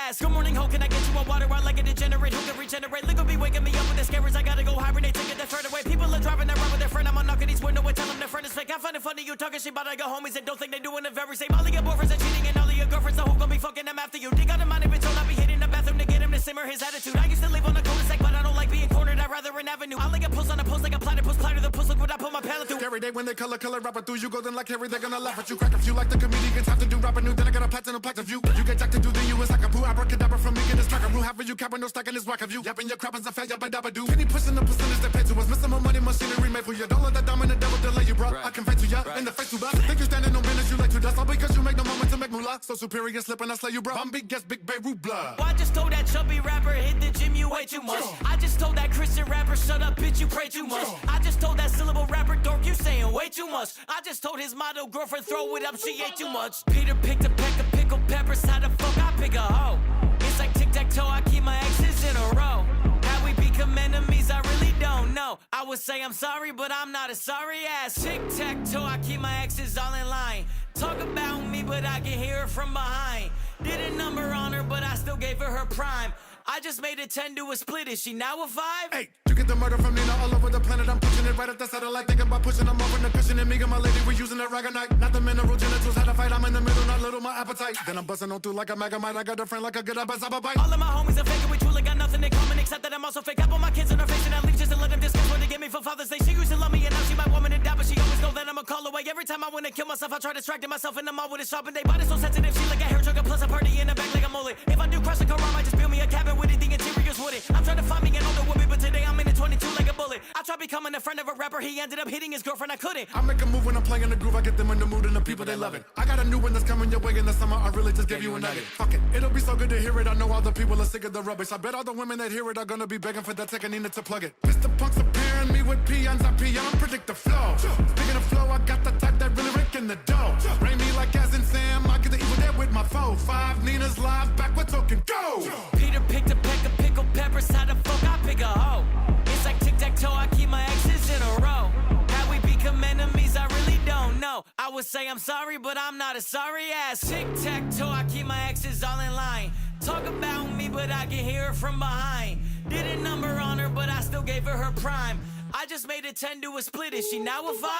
ass. Good morning, ho, can I get you a water out like a degenerate who can regenerate? Liquor be waking me up with the scares. I gotta go hibernate to get that threat away. People are driving that run with their friend. I'm on knocking these windows and tell them their friend is fake. I find it funny you talking shit about I got homies and don't think they doing the very same. All of your boyfriends are cheating and all of your girlfriends, so who gon' be fucking them after you? Dig out of mind if it's told I'll be hitting the bathroom to get him to simmer his attitude. I used to live on the cul-de-sac, but I don't like being cornered. I'd rather an avenue. I like a post on a post like a platypus, platter the puss. Look what I put my palate through. Every day when they color rapper through, you go then like Harry, they're gonna laugh at you. Crack a few like the comedians have to do rapper new. Then I got a platinum plaque of you. You get jacked to do the you, it's like a poo abracadabra from me. Get this track of rule, half of you capping, no stacking this whack of you. Yapping your crap as a fat yappa dabba do. Penny pushing the percentage they pay to us. Missing my money machinery made for you. Don't let that dominant devil delay you, bro. I can fight to ya in the face to bust. Think you standing on business, you like to dust. All because you make no moment to make moolah. So superior slip and I slay you, bro. I'm big guess, big Beirut blood. I just told that chubby rapper hit the gym, you way too much. I just told that Christian rapper shut up, bitch, you pray too much. I just told that syllable rapper dork, you saying way too much. I just told his model girlfriend throw it up, she ate too much. Peter picked a peck of pickled peppers, how the fuck I pick a hoe? It's like tic-tac-toe, I keep my exes in a row. How we become enemies, I really don't know. I would say I'm sorry, but I'm not a sorry ass. Tic-tac-toe, I keep my exes all in line. Talk about me, but I can hear it from behind. Did a number on her, but I still gave her prime. I just made a 10 to a split, is she now a 5? Hey, you get the murder from Nina all over the planet. I'm pushing it right at the satellite. Thinking about pushing them over the cushion. And me and my lady, we're using that ragonite. Not the mineral genitals, had a fight. I'm in the middle, not little, my appetite. Then I'm busting on through like a megamite. I got a friend like a good bite. All of my homies are fake, and we truly got nothing in common except that I'm also fake. I put my kids in her face and I leave just to let them discuss what they get me for Father's Day. She used to love me and now she might want me to die, but she always know that I'm a call away. Every time I want to kill myself, I try distracting myself in the mall with a shopping day. Body so sensitive, she like a hair trigger plus a party in the back like a mullet. If I do crush a car, I might just build me a cabin with anything interiors with it. I'm trying to find me an older woman, but today I'm in a 22 like a bullet. I tried becoming a friend of a rapper, he ended up hitting his girlfriend, I couldn't. I make a move when I'm playing the groove, I get them in the mood and the people they love it. I got a new one that's coming your way in the summer, I really just gave you a nugget. Fuck it, it'll be so good to hear it, I know all the people are sick of the rubbish. I bet all the women that hear it are gonna be begging for that second Nina to plug it. Mr. Punk's appearing me with peons, I peon, predict the flow. Speaking of flow, I got the type that really rake in the dough. Rain me like Gaz and Sam, I get the evil dead with my foe. 5 Nina's live, backwards, talking go! Peter picked a peck of pickled peppers, how the fuck I pick a hoe? It's like tic-tac-toe, I keep my exes in a row. How we become enemies, I really don't know. I would say I'm sorry, but I'm not a sorry ass. Tic-tac-toe, I keep my exes all in line. Talk about me, but I can hear it from behind. Did a number on her, but I still gave her prime. I just made a 10 to a split, is she now a 5?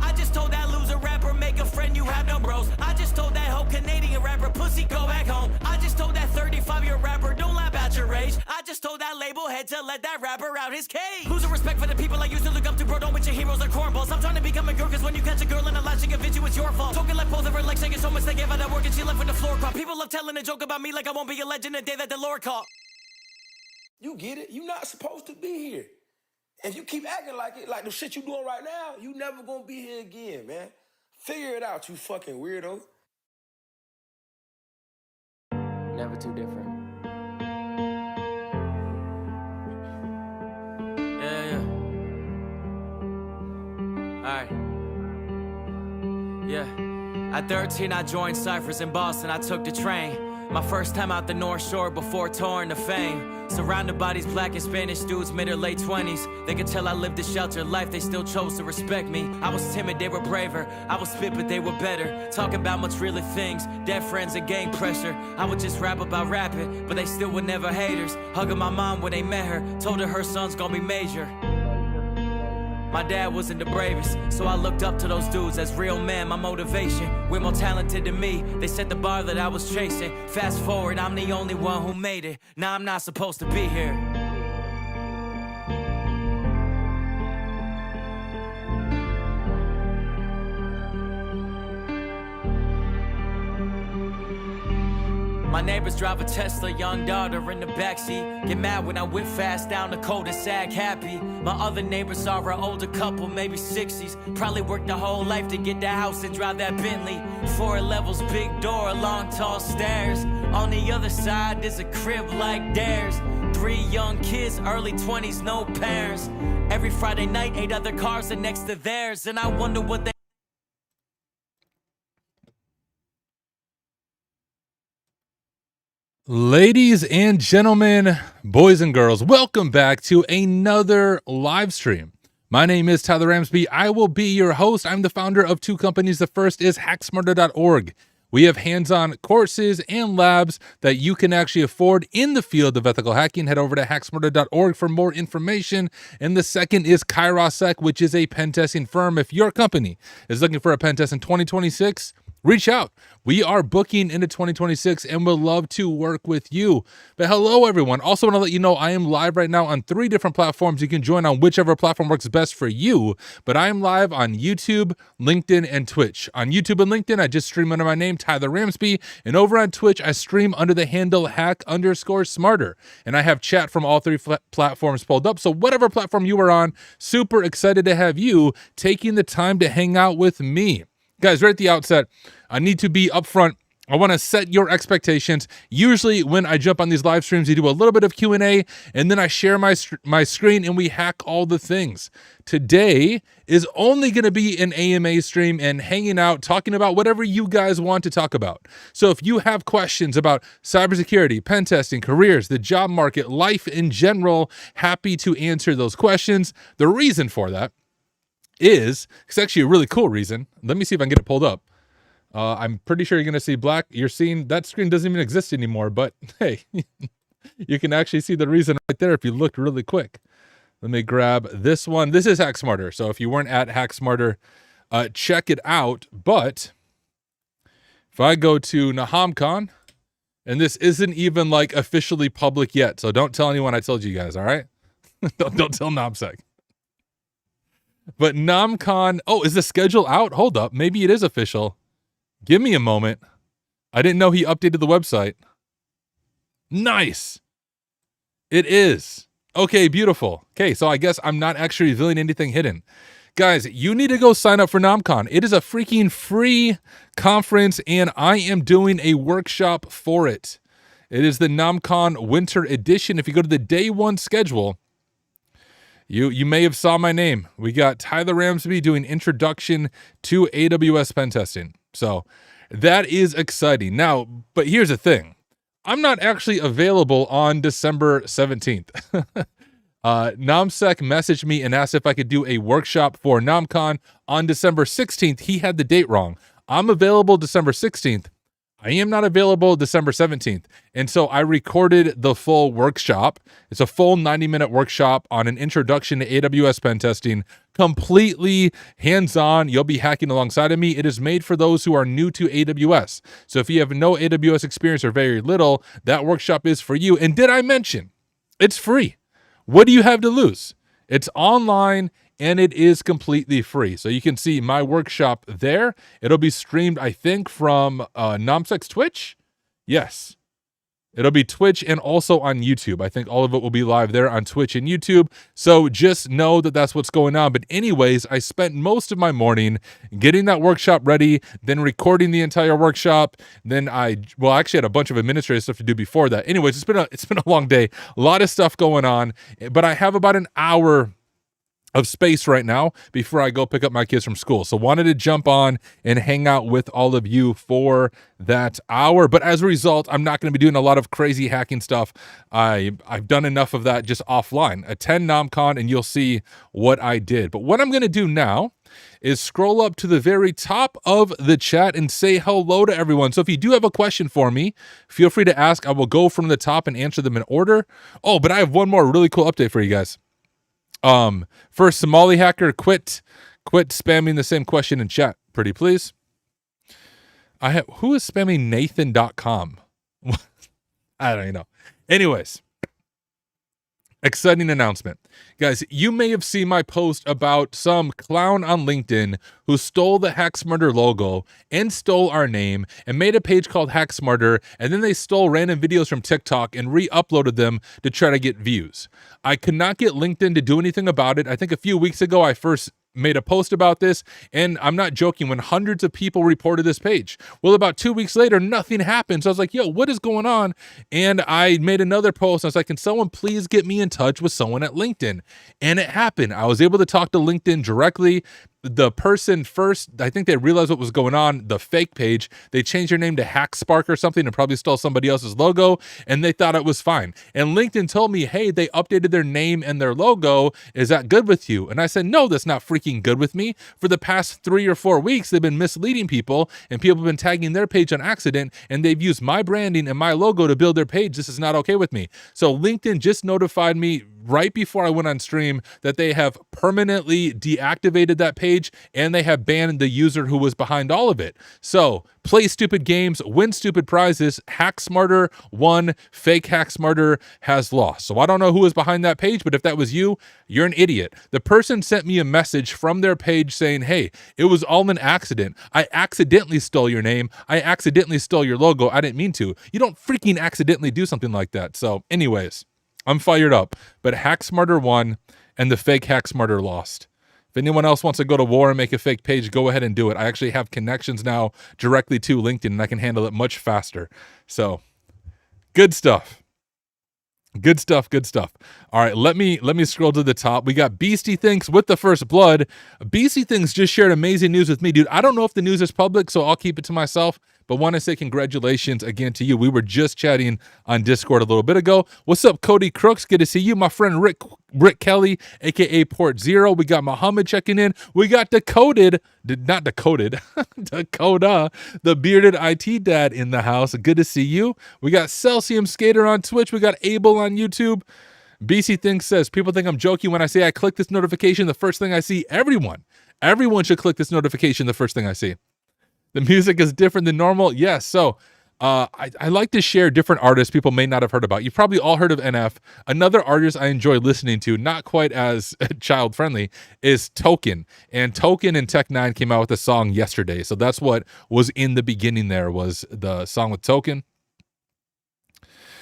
I just told that loser rapper, make a friend, you have no bros. I just told that whole Canadian rapper, pussy, go back home. I just told that 35-year rapper, don't laugh at your age. I just told that label head to let that rapper out his cage. Losing respect for the people I used to look up to, bro, don't with your heroes or cornballs. I'm trying to become a girl, cause when you catch a girl in a lie, she convince you it's your fault. Talking left both of her legs, saying so much they gave out that work and she left with the floor crawl. People love telling a joke about me like I won't be a legend the day that the Lord called. You get it? You not supposed to be here. If you keep acting like it, like the shit you doing right now, you never gonna be here again, man. Figure it out, you fucking weirdo. Never too different. Yeah. Alright. Yeah. At 13, I joined Cyphers in Boston. I took the train. My first time out the North Shore before touring to fame. Surrounded by these black and Spanish dudes, mid or late 20s. They could tell I lived a sheltered life, they still chose to respect me. I was timid, they were braver. I was spit, but they were better. Talking about much realer things, dead friends and gang pressure. I would just rap about rapping, but they still were never haters. Hugging my mom when they met her, told her son's gonna be major. My dad wasn't the bravest, so I looked up to those dudes as real men, my motivation. We're more talented than me, they set the bar that I was chasing. Fast forward, I'm the only one who made it. Now I'm not supposed to be here. My neighbors drive a Tesla, young daughter in the backseat. Get mad when I whip fast down the cul-de-sac, happy. My other neighbors are an older couple, maybe 60s. Probably worked their whole life to get that house and drive that Bentley. 4 levels, big door, long tall stairs. On the other side, there's a crib like theirs. 3 young kids, early 20s, no parents. Every Friday night, 8 other cars are next to theirs. And I wonder what they... Ladies and gentlemen, boys and girls, welcome back to another live stream. My name is Tyler Ramsby. I will be your host. I'm the founder of 2 companies. The first is hacksmarter.org, We have hands-on courses and labs that you can actually afford in the field of ethical hacking. Head over to hacksmarter.org for more information. And the second is Kairos, which is a pen testing firm. If your company is looking for a pen test in 2026, reach out. We are booking into 2026 and we'll love to work with you. But hello, everyone. Also want to let you know I am live right now on 3 different platforms. You can join on whichever platform works best for you. But I am live on YouTube, LinkedIn, and Twitch. On YouTube and LinkedIn, I just stream under my name, Tyler Ramsby. And over on Twitch, I stream under the handle hack_smarter. And I have chat from all 3 platforms pulled up. So whatever platform you are on, super excited to have you taking the time to hang out with me. Guys, right at the outset, I need to be upfront. I want to set your expectations. Usually when I jump on these live streams, we do a little bit of Q&A, and then I share my screen and we hack all the things. Today is only going to be an AMA stream and hanging out, talking about whatever you guys want to talk about. So if you have questions about cybersecurity, pen testing, careers, the job market, life in general, happy to answer those questions. The reason for that is, it's actually a really cool reason. Let me see if I can get it pulled up. I'm pretty sure you're going to see black. You're seeing that screen doesn't even exist anymore, but hey, you can actually see the reason right there if you look really quick. Let me grab this one. This is HackSmarter. So if you weren't at HackSmarter, check it out. But if I go to NahamCon, and this isn't even like officially public yet, so don't tell anyone I told you guys, all right? don't tell NomSec. But NamCon, oh, is the schedule out? Hold up. Maybe it is official. Give me a moment. I didn't know he updated the website. Nice. It is. Okay, beautiful. Okay, so I guess I'm not actually revealing anything hidden. Guys, you need to go sign up for NamCon. It is a freaking free conference, and I am doing a workshop for it. It is the NamCon Winter Edition. If you go to the day 1 schedule, You may have saw my name. We got Tyler Ramsby doing introduction to AWS pen testing. So that is exciting. Now, but here's the thing. I'm not actually available on December 17th. NomSec messaged me and asked if I could do a workshop for NamCon on December 16th. He had the date wrong. I'm available December 16th. I am not available December 17th. And so I recorded the full workshop. It's a full 90-minute workshop on an introduction to AWS pen testing, completely hands-on. You'll be hacking alongside of me. It is made for those who are new to AWS. So if you have no AWS experience or very little, that workshop is for you. And did I mention it's free? What do you have to lose? It's online and it is completely free. So you can see my workshop there. It'll be streamed, I think, from NomSec's Twitch. Yes. It'll be Twitch and also on YouTube. I think all of it will be live there on Twitch and YouTube. So just know that that's what's going on. But anyways, I spent most of my morning getting that workshop ready, then recording the entire workshop. Then I actually had a bunch of administrative stuff to do before that. Anyways, it's been a long day. A lot of stuff going on. But I have about an hour of space right now before I go pick up my kids from school. So wanted to jump on and hang out with all of you for that hour. But as a result, I'm not going to be doing a lot of crazy hacking stuff. I've done enough of that just offline. Attend NomCon and you'll see what I did. But what I'm going to do now is scroll up to the very top of the chat and say hello to everyone. So if you do have a question for me, feel free to ask. I will go from the top and answer them in order. Oh, but I have one more really cool update for you guys. First, Somali hacker, quit spamming the same question in chat, pretty please. Who is spamming Nathan.com? I don't even know. Anyways, exciting announcement. Guys, you may have seen my post about some clown on LinkedIn who stole the HackSmarter logo and stole our name and made a page called HackSmarter, and then they stole random videos from TikTok and re-uploaded them to try to get views. I could not get LinkedIn to do anything about it. I think a few weeks ago I first made a post about this, and I'm not joking, when hundreds of people reported this page. Well, about 2 weeks later, nothing happened. So I was like, yo, what is going on? And I made another post. I was like, can someone please get me in touch with someone at LinkedIn? And it happened. I was able to talk to LinkedIn directly. the person first, I think they realized what was going on, the fake page, they changed their name to Hackspark or something and probably stole somebody else's logo, and they thought it was fine. And LinkedIn told me, hey, they updated their name and their logo. Is that good with you? And I said, no, that's not freaking good with me. For the past 3 or 4 weeks, they've been misleading people, and people have been tagging their page on accident, and they've used my branding and my logo to build their page. This is not okay with me. So LinkedIn just notified me right before I went on stream that they have permanently deactivated that page, and they have banned the user who was behind all of it. So play stupid games, win stupid prizes. Hack Smarter won, fake Hack Smarter has lost. So I don't know who was behind that page, but if that was you, you're an idiot. The person sent me a message from their page saying, hey, it was all an accident. I accidentally stole your name. I accidentally stole your logo. I didn't mean to. You don't freaking accidentally do something like that. So anyways, I'm fired up, but Hack Smarter won and the fake Hack Smarter lost. If anyone else wants to go to war and make a fake page, go ahead and do it. I actually have connections now directly to LinkedIn, and I can handle it much faster. So good stuff. Good stuff, good stuff. All right, let me scroll to the top. We got Beastie Thinks with the first blood. Beastie Thinks just shared amazing news with me, dude. I don't know if the news is public, so I'll keep it to myself, but want to say congratulations again to you. We were just chatting on Discord a little bit ago. What's up, Cody Crooks? Good to see you. My friend Rick Kelly, aka Port Zero. We got Muhammad checking in. We got Dakota, the bearded IT dad in the house. Good to see you. We got Celsium Skater on Twitch. We got Abel on YouTube. BC Thinks says, people think I'm joking when I say I click this notification the first thing I see. Everyone should click this notification the first thing I see. The music is different than normal. Yes, so I like to share different artists people may not have heard about. You've probably all heard of NF. Another artist I enjoy listening to, not quite as child-friendly, is Token. And Token and Tech9 came out with a song yesterday. So that's what was in the beginning there, was the song with Token.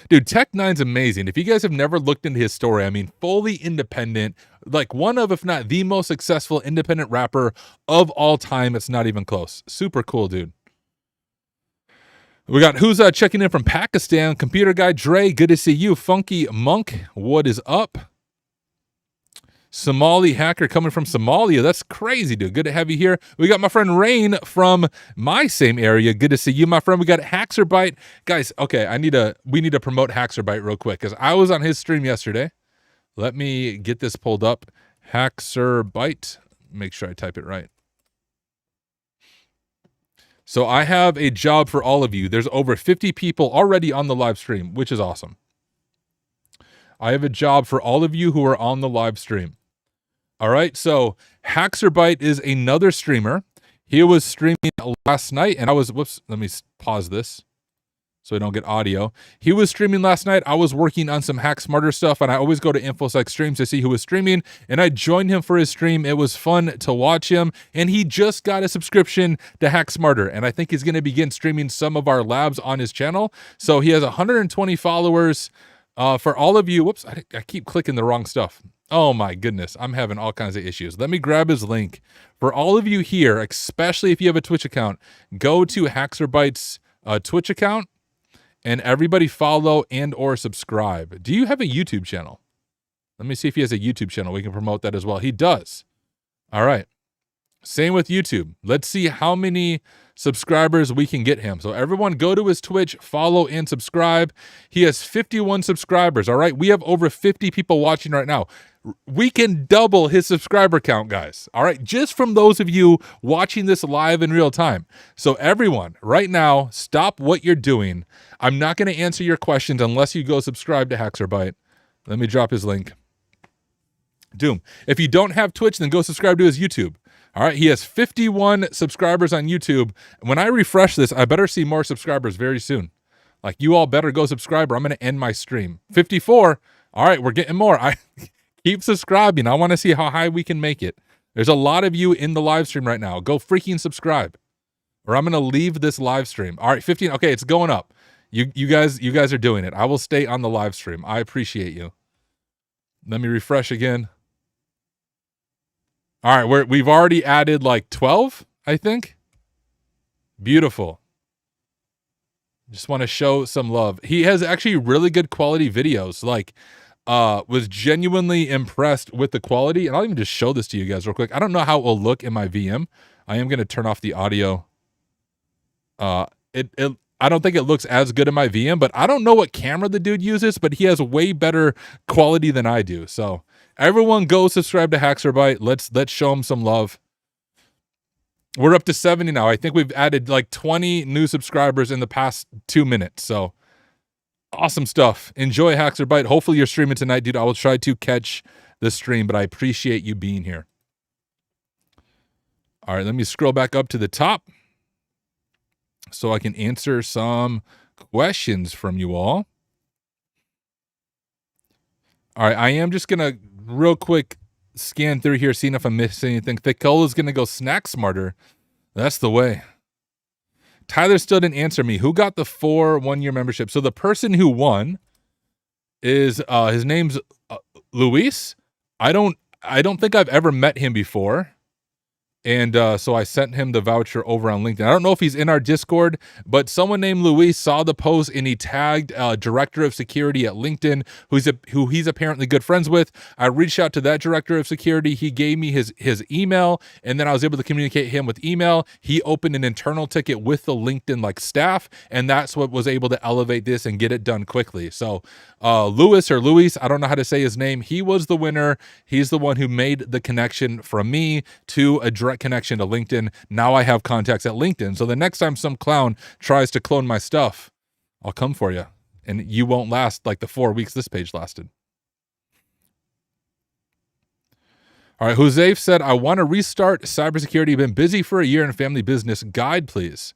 Dude, Tech9's amazing. If you guys have never looked into his story, I mean, fully independent, like one of, if not the most successful independent rapper of all time. It's not even close. Super cool, dude. We got who's checking in from Pakistan. Computer guy Dre, good to see you. Funky Monk, what is up? Somali hacker coming from Somalia. That's crazy, dude. Good to have you here. We got my friend Rain from my same area. Good to see you, my friend. We got Hackserbyte. Guys, okay, we need to promote Hackserbyte real quick because I was on his stream yesterday. Let me get this pulled up. Hackserbyte. Make sure I type it right. So I have a job for all of you. There's over 50 people already on the live stream, which is awesome. I have a job for all of you who are on the live stream. All right, so Hackserbyte is another streamer. He was streaming last night, and I was, whoops, let me pause this so I don't get audio. He was streaming last night. I was working on some Hack Smarter stuff, and I always go to InfoSec streams to see who was streaming, and I joined him for his stream. It was fun to watch him, and he just got a subscription to Hack Smarter, and I think he's going to begin streaming some of our labs on his channel. So he has 120 followers. For all of you, whoops, I keep clicking the wrong stuff. Oh my goodness, I'm having all kinds of issues. Let me grab his link. For all of you here, especially if you have a Twitch account, go to Hackserbyte's Twitch account and everybody follow and or subscribe. Do you have a YouTube channel? Let me see if he has a YouTube channel. We can promote that as well. He does. All right. Same with YouTube. Let's see how many subscribers we can get him. So everyone go to his Twitch, follow and subscribe. He has 51 subscribers. All right. We have over 50 people watching right now. We can double his subscriber count, guys. All right. Just from those of you watching this live in real time. So everyone right now, stop what you're doing. I'm not going to answer your questions unless you go subscribe to Hackserbyte. Let me drop his link. Doom. If you don't have Twitch, then go subscribe to his YouTube. All right, he has 51 subscribers on YouTube. When I refresh this, I better see more subscribers very soon. Like, you all better go subscribe or I'm going to end my stream. 54. All right, we're getting more. I keep subscribing. I want to see how high we can make it. There's a lot of you in the live stream right now. Go freaking subscribe or I'm going to leave this live stream. All right, 15. Okay, it's going up. You guys are doing it. I will stay on the live stream. I appreciate you. Let me refresh again. All right, we've already added like 12, I think. Beautiful. Just want to show some love. He has actually really good quality videos. Like, was genuinely impressed with the quality. And I'll even just show this to you guys real quick. I don't know how it will look in my VM. I am going to turn off the audio. I don't think it looks as good in my VM, but I don't know what camera the dude uses, but he has way better quality than I do. So everyone go subscribe to Hackserbyte. Let's show him some love. We're up to 70 now. I think we've added like 20 new subscribers in the past 2 minutes. So awesome stuff. Enjoy Hackserbyte. Hopefully you're streaming tonight, dude. I will try to catch the stream, but I appreciate you being here. All right, let me scroll back up to the top so I can answer some questions from you all. All right, I am just going to real quick scan through here, seeing if I'm missing anything. Thicola's going to go snack smarter. That's the way. Tyler still didn't answer me. Who got the 4 1-year membership? So the person who won is his name's Luis. I don't think I've ever met him before. And so I sent him the voucher over on LinkedIn. I don't know if he's in our Discord, but someone named Luis saw the post and he tagged director of security at LinkedIn, who he's apparently good friends with. I reached out to that director of security. He gave me his email, and then I was able to communicate him with email. He opened an internal ticket with the LinkedIn staff, and that's what was able to elevate this and get it done quickly. So Luis, I don't know how to say his name. He was the winner. He's the one who made the connection from me to a direct connection to LinkedIn. Now I have contacts at LinkedIn. So the next time some clown tries to clone my stuff, I'll come for you. And you won't last like the 4 weeks this page lasted. All right, Jose said, I want to restart cybersecurity. Been busy for a year in family business. Guide, please.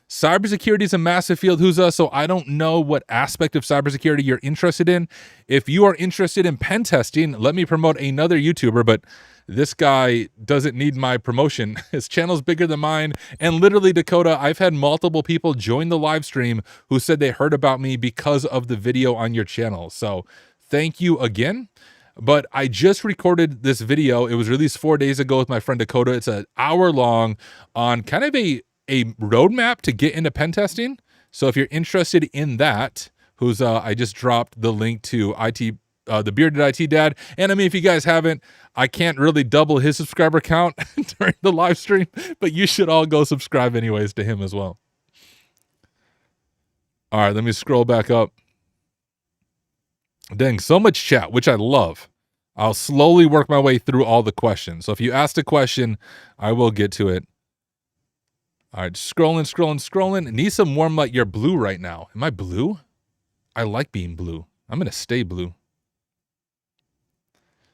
Cybersecurity is a massive field, Huza, so I don't know what aspect of cybersecurity you're interested in. If you are interested in pen testing, let me promote another YouTuber, but this guy doesn't need my promotion. His channel's bigger than mine, and literally, Dakota, I've had multiple people join the live stream who said they heard about me because of the video on your channel. So thank you again. But I just recorded this video. It was released 4 days ago with my friend Dakota. It's an hour long on kind of a roadmap to get into pen testing. So if you're interested in that, I just dropped the link to the Bearded IT Dad. And I mean, if you guys haven't, I can't really double his subscriber count during the live stream, but you should all go subscribe anyways to him as well. All right, let me scroll back up. Dang, so much chat, which I love. I'll slowly work my way through all the questions. So if you asked a question, I will get to it. All right, scrolling. Need some warm light. You're blue right now. Am I blue? I like being blue. I'm going to stay blue.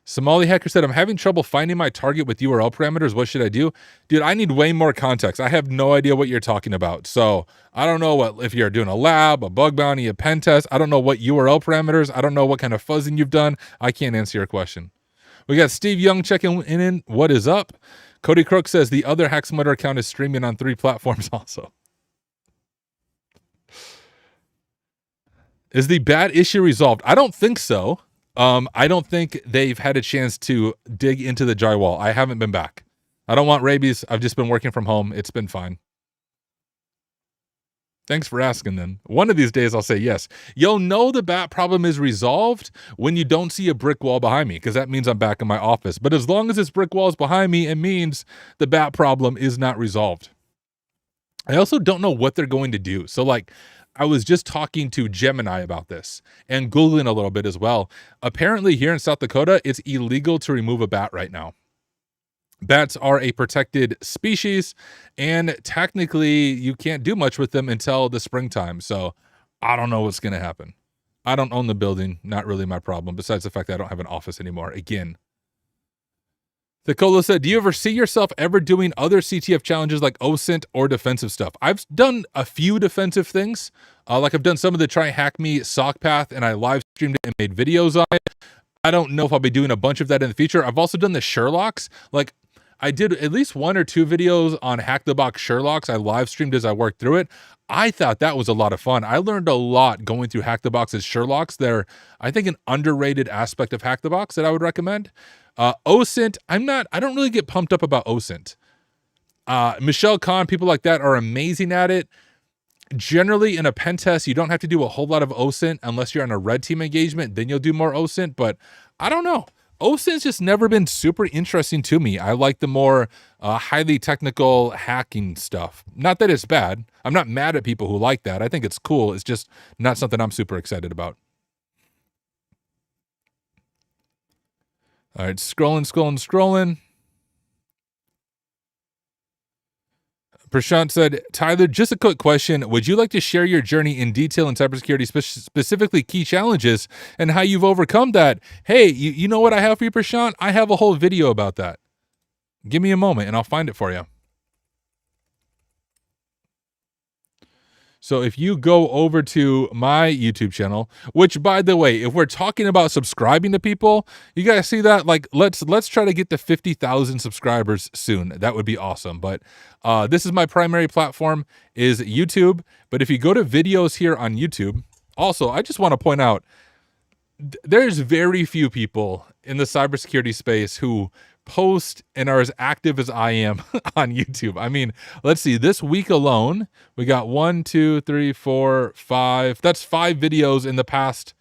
Somali Hacker said, I'm having trouble finding my target with URL parameters. What should I do? Dude, I need way more context. I have no idea what you're talking about. So I don't know if you're doing a lab, a bug bounty, a pen test. I don't know what URL parameters. I don't know what kind of fuzzing you've done. I can't answer your question. We got Steve Young checking in. What is up? Cody Crook says the other Hacksmutter account is streaming on 3 platforms also. Is the bad issue resolved? I don't think so. I don't think they've had a chance to dig into the drywall. I haven't been back. I don't want rabies. I've just been working from home. It's been fine. Thanks for asking then. One of these days I'll say yes. You'll know the bat problem is resolved when you don't see a brick wall behind me, because that means I'm back in my office. But as long as this brick wall is behind me, it means the bat problem is not resolved. I also don't know what they're going to do. So I was just talking to Gemini about this and Googling a little bit as well. Apparently here in South Dakota, it's illegal to remove a bat right now. Bats are a protected species, and technically you can't do much with them until the springtime. So I don't know what's going to happen. I don't own the building. Not really my problem, besides the fact that I don't have an office anymore. Again. Thicola said, do you ever see yourself ever doing other CTF challenges like OSINT or defensive stuff? I've done a few defensive things. I've done some of the Try Hack Me sock path, and I live streamed it and made videos on it. I don't know if I'll be doing a bunch of that in the future. I've also done the Sherlocks. I did at least 1 or 2 videos on Hack the Box Sherlocks. I live streamed as I worked through it. I thought that was a lot of fun. I learned a lot going through Hack the Box's Sherlocks. They're, I think, an underrated aspect of Hack the Box that I would recommend. OSINT, I don't really get pumped up about OSINT. Michelle Kahn, people like that are amazing at it. Generally, in a pen test, you don't have to do a whole lot of OSINT unless you're on a red team engagement. Then you'll do more OSINT. But I don't know. OSINT's just never been super interesting to me. I like the more highly technical hacking stuff. Not that it's bad. I'm not mad at people who like that. I think it's cool. It's just not something I'm super excited about. All right, scrolling. Prashant said, Tyler, just a quick question. Would you like to share your journey in detail in cybersecurity, specifically key challenges and how you've overcome that? Hey, you know what I have for you, Prashant? I have a whole video about that. Give me a moment and I'll find it for you. So if you go over to my YouTube channel, which by the way, if we're talking about subscribing to people, you guys see that? Like, let's try to get to 50,000 subscribers soon. That would be awesome. But this is my primary platform is YouTube. But if you go to videos here on YouTube, also, I just want to point out, there's very few people in the cybersecurity space who post and are as active as I am on YouTube. I mean, let's see, this week alone, we got 1, 2, 3, 4, 5. That's 5 videos in the past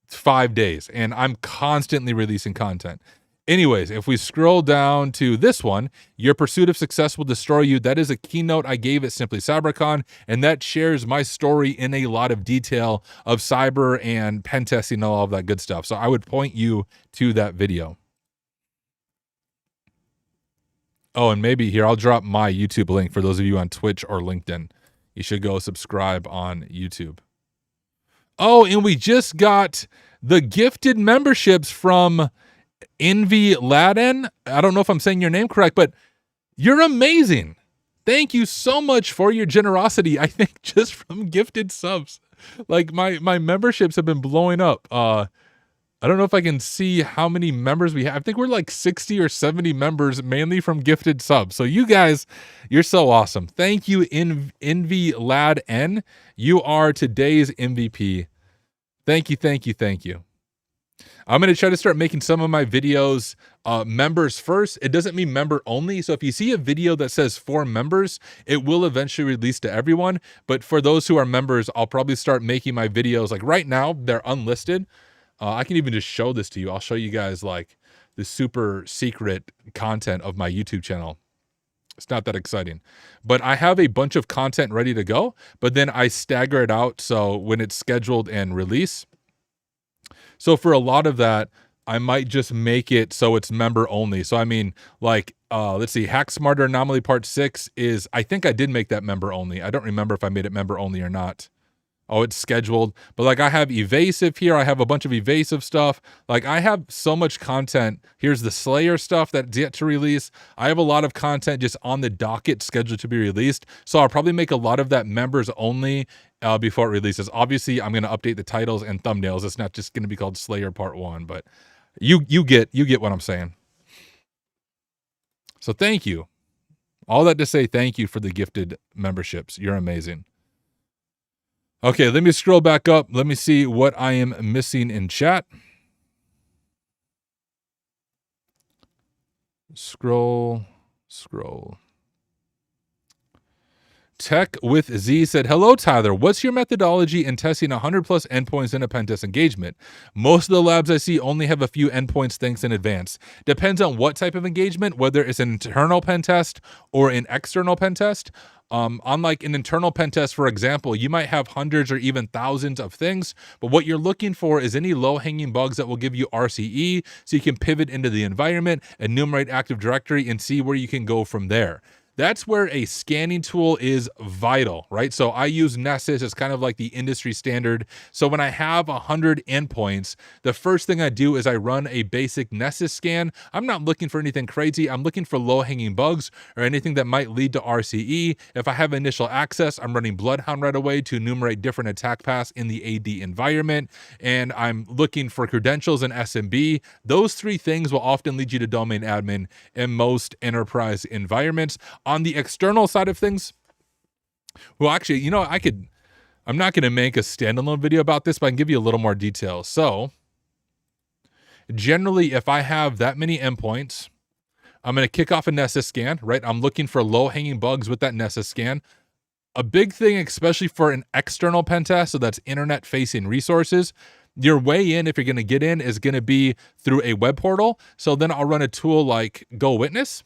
5 days, and I'm constantly releasing content. Anyways, if we scroll down to this one, your pursuit of success will destroy you. That is a keynote I gave at Simply CyberCon, and that shares my story in a lot of detail of cyber and pen testing and all of that good stuff. So I would point you to that video. Oh, and maybe here, I'll drop my YouTube link for those of you on Twitch or LinkedIn. You should go subscribe on YouTube. Oh, and we just got the gifted memberships from Envy Laden. I don't know if I'm saying your name correct, but you're amazing. Thank you so much for your generosity. I think just from gifted subs. Like my memberships have been blowing up. I don't know if I can see how many members we have. I think we're like 60 or 70 members, mainly from gifted subs. So you guys, you're so awesome. Thank you, Envy Lad N. You are today's MVP. Thank you. I'm going to try to start making some of my videos members first. It doesn't mean member only. So if you see a video that says for members, it will eventually release to everyone. But for those who are members, I'll probably start making my videos. Like right now, they're unlisted. I can even just show this to you. I'll show you guys like the super secret content of my YouTube channel. It's not that exciting, but I have a bunch of content ready to go, but then I stagger it out. So when it's scheduled and release. So for a lot of that, I might just make it so it's member only. So I mean, like, let's see, Hack Smarter Anomaly Part 6 is, I think I did make that member only. I don't remember if I made it member only or not. Oh, it's scheduled. But like I have evasive here. I have a bunch of evasive stuff. Like I have so much content. Here's the Slayer stuff that's yet to release. I have a lot of content just on the docket scheduled to be released. So I'll probably make a lot of that members only before it releases. Obviously, I'm going to update the titles and thumbnails. It's not just going to be called Slayer Part 1, but you get what I'm saying. So thank you. All that to say thank you for the gifted memberships. You're amazing. Okay, let me scroll back up. Let me see what I am missing in chat. Scroll. Tech with Z said, hello, Tyler. What's your methodology in testing 100 plus endpoints in a pen test engagement? Most of the labs I see only have a few endpoints thanks in advance. Depends on what type of engagement, whether it's an internal pen test or an external pen test. Unlike an internal pen test, for example, you might have hundreds or even thousands of things, but what you're looking for is any low-hanging bugs that will give you RCE so you can pivot into the environment, enumerate Active Directory, and see where you can go from there. That's where a scanning tool is vital, right? So I use Nessus as kind of like the industry standard. So when I have 100 endpoints, the first thing I do is I run a basic Nessus scan. I'm not looking for anything crazy. I'm looking for low-hanging bugs or anything that might lead to RCE. If I have initial access, I'm running Bloodhound right away to enumerate different attack paths in the AD environment. And I'm looking for credentials and SMB. Those 3 things will often lead you to domain admin in most enterprise environments. On the external side of things, well, actually, you know, I'm not going to make a standalone video about this, but I can give you a little more detail. So generally, if I have that many endpoints, I'm going to kick off a Nessus scan, right? I'm looking for low-hanging bugs with that Nessus scan. A big thing, especially for an external pen test, so that's internet-facing resources, your way in, if you're going to get in, is going to be through a web portal. So then I'll run a tool like Go Witness.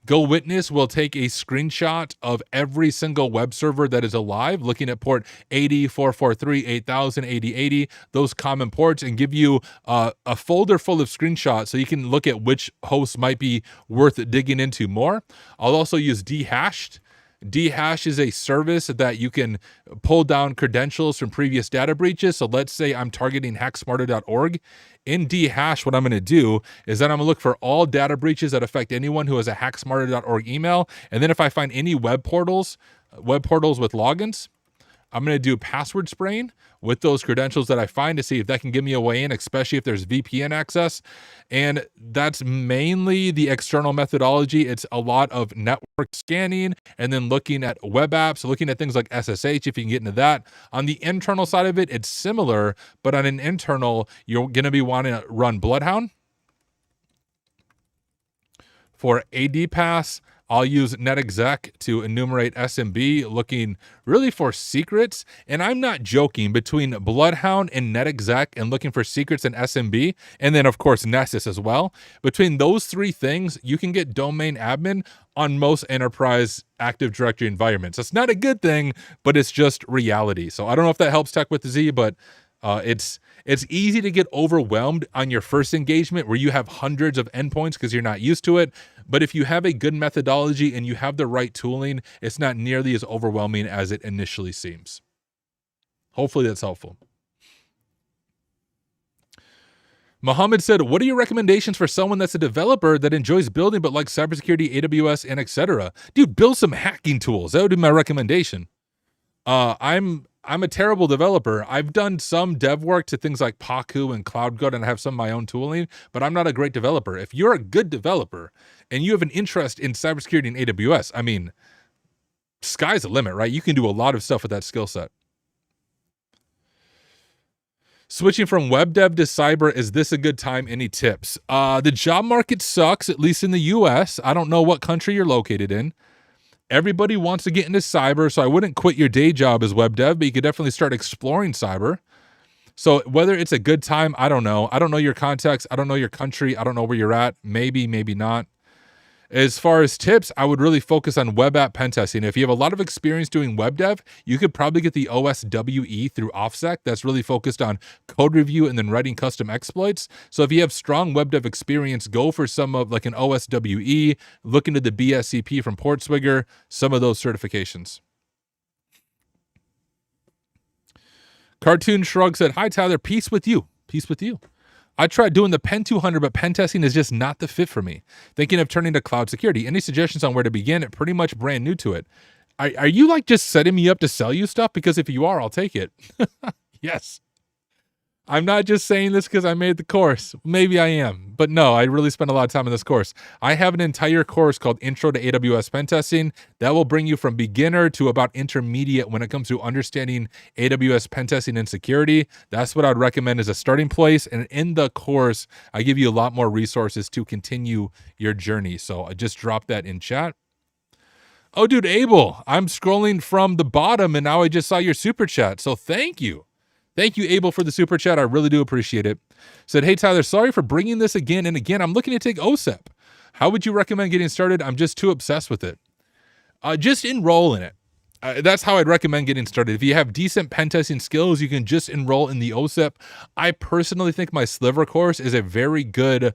Go Witness will take a screenshot of every single web server that is alive, looking at port 80, 443, 8000, 8080, those common ports, and give you a folder full of screenshots so you can look at which hosts might be worth digging into more. I'll also use Dhashed. Dhash is a service that you can pull down credentials from previous data breaches. So let's say I'm targeting hacksmarter.org. In Dhash, what I'm going to do is that I'm going to look for all data breaches that affect anyone who has a hacksmarter.org email. And then if I find any web portals with logins, I'm going to do password spraying with those credentials that I find to see if that can give me a way in, especially if there's VPN access. And that's mainly the external methodology. It's a lot of network scanning and then looking at web apps, looking at things like SSH, if you can get into that. On the internal side of it, it's similar, but on an internal, you're going to be wanting to run Bloodhound. For AD Pass, I'll use NetExec to enumerate SMB, looking really for secrets. And I'm not joking, between Bloodhound and NetExec and looking for secrets in SMB, and then of course Nessus as well. Between those three things, you can get domain admin on most enterprise Active Directory environments. It's not a good thing, but it's just reality. So I don't know if that helps Tech with the Z, but it's easy to get overwhelmed on your first engagement where you have hundreds of endpoints because you're not used to it. But if you have a good methodology and you have the right tooling, it's not nearly as overwhelming as it initially seems. Hopefully that's helpful. Mohammed said, what are your recommendations for someone that's a developer that enjoys building but likes cybersecurity, AWS, and etc.? Dude, build some hacking tools. That would be my recommendation. I'm a terrible developer. I've done some dev work to things like Paku and CloudGuard, and I have some of my own tooling, but I'm not a great developer. If you're a good developer and you have an interest in cybersecurity and AWS, I mean, sky's the limit, right? You can do a lot of stuff with that skill set. Switching from web dev to cyber, is this a good time? Any tips? The job market sucks, at least in the US. I don't know what country you're located in. Everybody wants to get into cyber, so I wouldn't quit your day job as web dev, but you could definitely start exploring cyber. So whether it's a good time, I don't know. I don't know your context. I don't know your country. I don't know where you're at. Maybe, maybe not. As far as tips, I would really focus on web app pen testing. If you have a lot of experience doing web dev, you could probably get the OSWE through OffSec. That's really focused on code review and then writing custom exploits. So if you have strong web dev experience, go for some of like an OSWE, look into the BSCP from Portswigger, some of those certifications. Cartoon Shrug said, hi, Tyler, peace with you. Peace with you. I tried doing the Pen 200, but pen testing is just not the fit for me. Thinking of turning to cloud security. Any suggestions on where to begin? Pretty much brand new to it. Are you like just setting me up to sell you stuff? Because if you are, I'll take it. Yes. I'm not just saying this because I made the course. Maybe I am, but no, I really spent a lot of time in this course. I have an entire course called Intro to AWS Pen Testing that will bring you from beginner to about intermediate when it comes to understanding AWS pen testing and security. That's what I'd recommend as a starting place. And in the course, I give you a lot more resources to continue your journey. So I just dropped that in chat. Oh, dude, Abel, I'm scrolling from the bottom and now I just saw your super chat. So thank you. Thank you, Abel, for the super chat. I really do appreciate it. Said, hey, Tyler, sorry for bringing this again and again. I'm looking to take OSEP. How would you recommend getting started? I'm just too obsessed with it. Just enroll in it. That's how I'd recommend getting started. If you have decent pen testing skills, you can just enroll in the OSEP. I personally think my Sliver course is a very good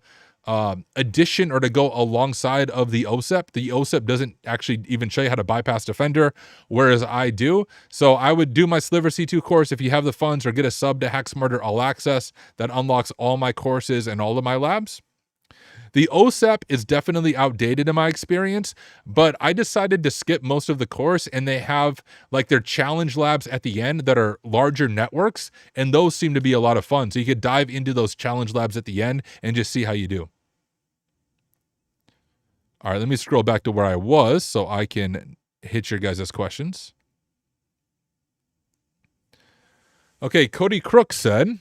addition or to go alongside of the OSEP. The OSEP doesn't actually even show you how to bypass Defender, whereas I do. So I would do my Sliver C2 course if you have the funds, or get a sub to HackSmarter All Access that unlocks all my courses and all of my labs. The OSEP is definitely outdated in my experience, but I decided to skip most of the course, and they have like their challenge labs at the end that are larger networks, and those seem to be a lot of fun. So you could dive into those challenge labs at the end and just see how you do. All right, let me scroll back to where I was so I can hit your guys' questions. Okay, Cody Crook said,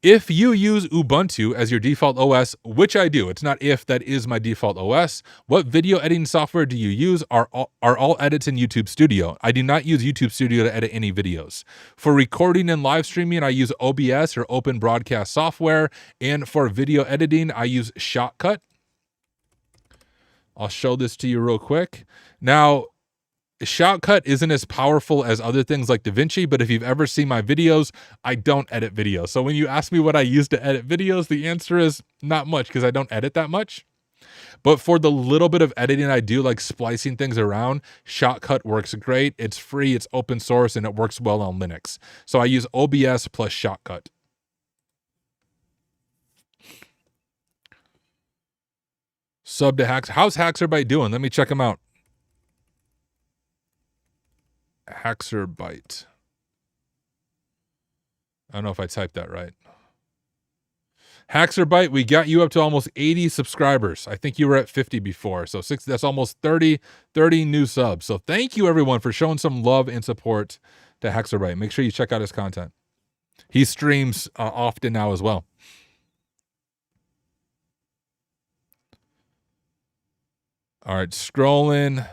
If you use Ubuntu as your default OS, which I do, it's not if, that is my default OS, what video editing software do you use? Are all edits in YouTube Studio. I do not use YouTube Studio to edit any videos. For recording and live streaming, I use OBS or Open Broadcast Software, and for video editing, I use Shotcut. I'll show this to you real quick. Now, Shotcut isn't as powerful as other things like DaVinci, but if you've ever seen my videos, I don't edit videos. So when you ask me what I use to edit videos, the answer is not much, because I don't edit that much. But for the little bit of editing I do, like splicing things around, Shotcut works great. It's free, it's open source, and it works well on Linux. So I use OBS plus Shotcut. Sub to Hacks. How's Hackserbyte doing? Let me check him out. Hackserbyte. I don't know if I typed that right. Hackserbyte, we got you up to almost 80 subscribers. I think you were at 50 before. So that's almost 30 new subs. So thank you everyone for showing some love and support to Hackserbyte. Make sure you check out his content. He streams often now as well. All right, scrolling.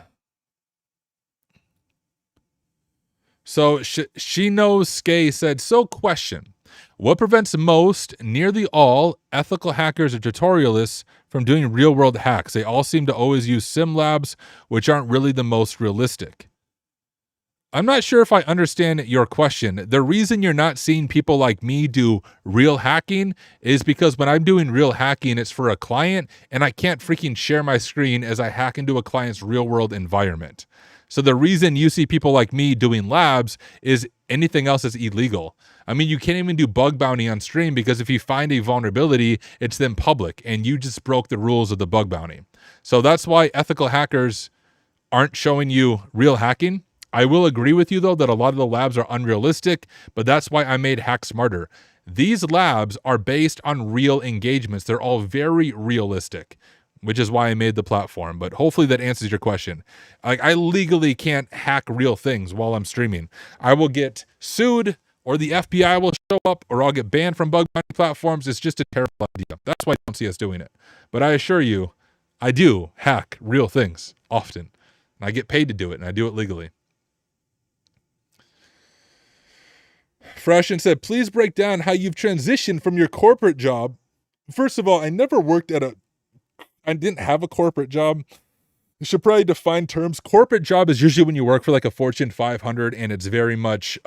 So she knows Skay said, so question, what prevents most, nearly all, ethical hackers or tutorialists from doing real world hacks? They all seem to always use sim labs, which aren't really the most realistic. I'm not sure if I understand your question. The reason you're not seeing people like me do real hacking is because when I'm doing real hacking, it's for a client, and I can't freaking share my screen as I hack into a client's real world environment. So the reason you see people like me doing labs is anything else is illegal. I mean, you can't even do bug bounty on stream, because if you find a vulnerability, it's then public, and you just broke the rules of the bug bounty. So that's why ethical hackers aren't showing you real hacking. I will agree with you, though, that a lot of the labs are unrealistic, but that's why I made Hack Smarter. These labs are based on real engagements. They're all very realistic, which is why I made the platform. But hopefully that answers your question. Like, I legally can't hack real things while I'm streaming. I will get sued, or the FBI will show up, or I'll get banned from bug bounty platforms. It's just a terrible idea. That's why you don't see us doing it. But I assure you, I do hack real things often. And I get paid to do it, and I do it legally. Fresh and said, please break down how you've transitioned from your corporate job. First of all, I didn't have a corporate job. You should probably define terms. Corporate job is usually when you work for like a Fortune 500 and it's very much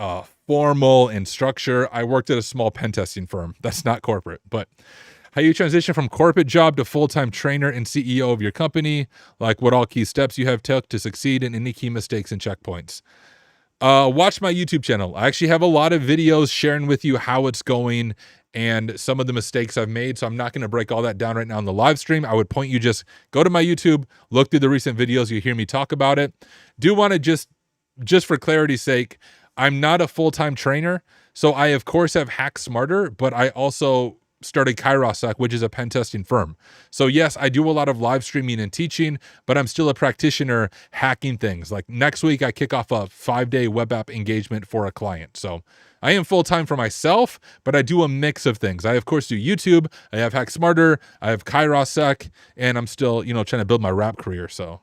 formal in structure. I worked at a small pen testing firm. That's not corporate. But how you transition from corporate job to full-time trainer and CEO of your company, like what all key steps you have took to succeed, and any key mistakes and checkpoints. Watch my YouTube channel. I actually have a lot of videos sharing with you how it's going and some of the mistakes I've made. So I'm not going to break all that down right now in the live stream. I would point you, just go to my YouTube, look through the recent videos. You hear me talk about it. Do want to just for clarity's sake, I'm not a full-time trainer. So I, of course, have Hack Smarter, but I also started Cybersecurity, which is a pen testing firm. So yes, I do a lot of live streaming and teaching, but I'm still a practitioner hacking things. Like next week, I kick off a 5-day web app engagement for a client. So I am full-time for myself, but I do a mix of things. I, of course, do YouTube. I have Hack Smarter. I have Cybersecurity, and I'm still, trying to build my rap career. So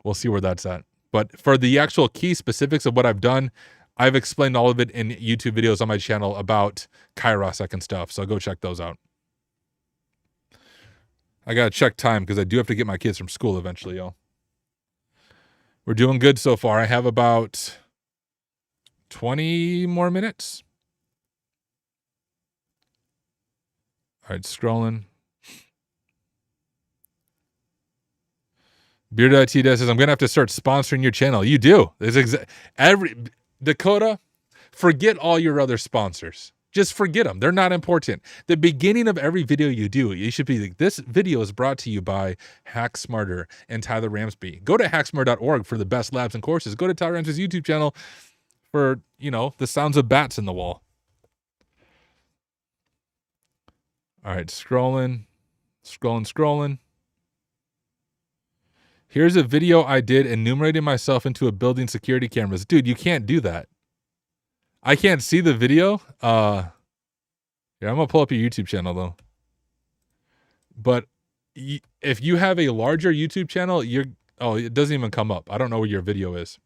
we'll see where that's at. But for the actual key specifics of what I've done, I've explained all of it in YouTube videos on my channel about Cybersecurity and stuff, so go check those out. I gotta check time because I do have to get my kids from school eventually, y'all. We're doing good so far. I have about 20 more minutes. All right, scrolling. Beard.T says, I'm gonna have to start sponsoring your channel. You do. There's Dakota, forget all your other sponsors. Just forget them. They're not important. The beginning of every video you do, you should be like, this video is brought to you by Hack Smarter and Tyler Ramsby. Go to hacksmarter.org for the best labs and courses. Go to Tyler Ramsby's YouTube channel for, the sounds of bats in the wall. All right, scrolling. Here's a video I did enumerating myself into a building security cameras. Dude, you can't do that. I can't see the video. Here, I'm gonna pull up your YouTube channel though. But if you have a larger YouTube channel, it doesn't even come up. I don't know where your video is.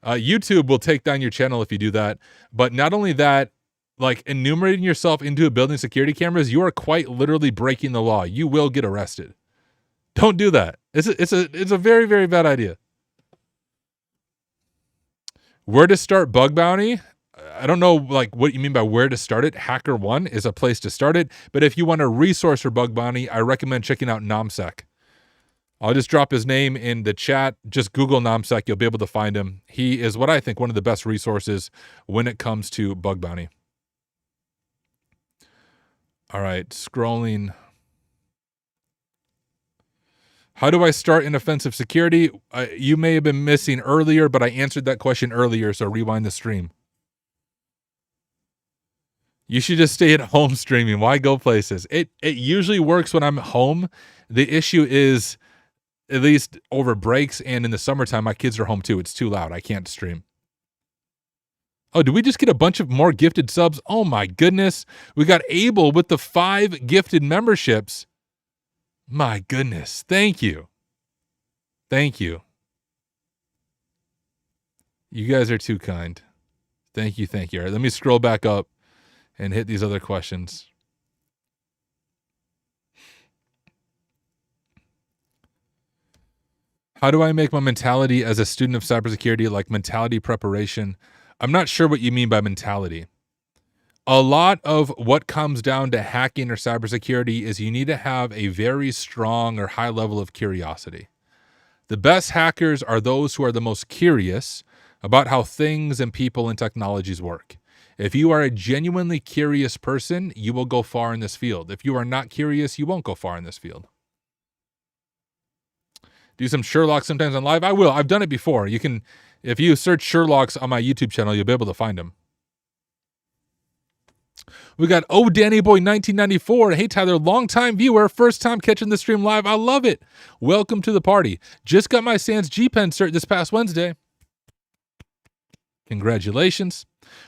YouTube will take down your channel if you do that. But not only that, like enumerating yourself into building security cameras, you are quite literally breaking the law. You will get arrested. Don't do that. It's a very, very bad idea. Where to start bug bounty? I don't know like what you mean by where to start it. HackerOne is a place to start it. But if you want a resource for bug bounty, I recommend checking out NomSec. I'll just drop his name in the chat. Just Google NomSec. You'll be able to find him. He is what I think one of the best resources when it comes to bug bounty. All right, scrolling. How do I start in offensive security? You may have been missing earlier, but I answered that question earlier, so rewind the stream. You should just stay at home streaming. Why go places? It usually works when I'm home. The issue is, at least over breaks and in the summertime, my kids are home too. It's too loud. I can't stream. Oh, did we just get a bunch of more gifted subs? Oh my goodness. We got Abel with the 5 gifted memberships. My goodness. Thank you. Thank you. You guys are too kind. Thank you. Thank you. All right, let me scroll back up and hit these other questions. How do I make my mentality as a student of cybersecurity, like mentality preparation? I'm not sure what you mean by mentality. A lot of what comes down to hacking or cybersecurity is you need to have a very strong or high level of curiosity. The best hackers are those who are the most curious about how things and people and technologies work. If you are a genuinely curious person, you will go far in this field. If you are not curious, you won't go far in this field. Do some Sherlock sometimes on live? I will. I've done it before. You can, if you search Sherlocks on my YouTube channel, you'll be able to find them. We got Danny Boy 1994. Hey Tyler, long-time viewer, first time catching the stream live. I love it. Welcome to the party. Just got my SANS G-Pen cert this past Wednesday. Congratulations.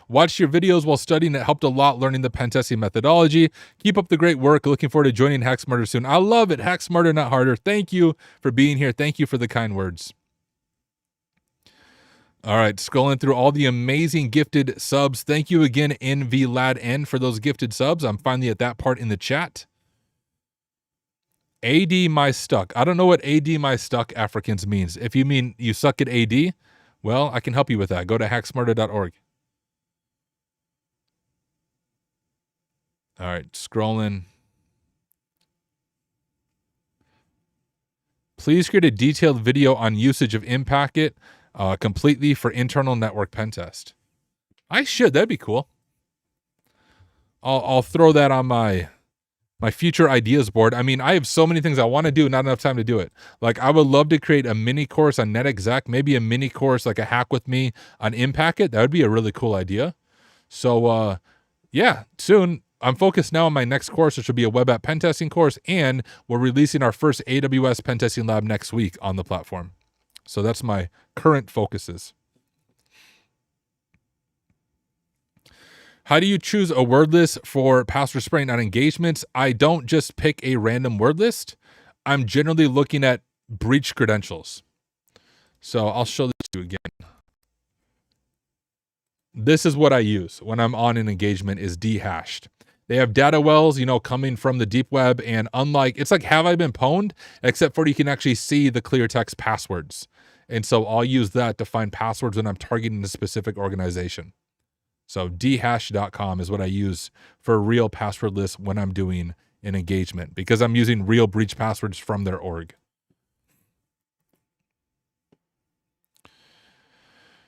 Watched your videos while studying. It helped a lot learning the pen testing methodology. Keep up the great work. Looking forward to joining Hack Smarter soon. I love it. Hack Smarter, not harder. Thank you for being here. Thank you for the kind words. All right, scrolling through all the amazing gifted subs. Thank you again, NVLadN, for those gifted subs. I'm finally at that part in the chat. AD my stuck. I don't know what AD my stuck Africans means. If you mean you suck at AD, well, I can help you with that. Go to hacksmarter.org. All right, scrolling. Please create a detailed video on usage of Impacket completely for internal network pen test. I should. That'd be cool. I'll throw that on my future ideas board. I mean, I have so many things I want to do, not enough time to do it. Like, I would love to create a mini course on NetExec, maybe a mini course like a hack with me on Impacket. That would be a really cool idea. So, yeah, soon. I'm focused now on my next course, which will be a web app pen testing course, and we're releasing our first AWS pen testing lab next week on the platform. So that's my current focuses. How do you choose a word list for password spraying on engagements? I don't just pick a random word list. I'm generally looking at breach credentials. So I'll show this to you again. This is what I use when I'm on an engagement is dehashed. They have data wells, you know, coming from the deep web, and unlike, it's like, have I been pwned? Except for you can actually see the clear text passwords. And so I'll use that to find passwords when I'm targeting a specific organization. So dhash.com is what I use for real password lists when I'm doing an engagement, because I'm using real breach passwords from their org.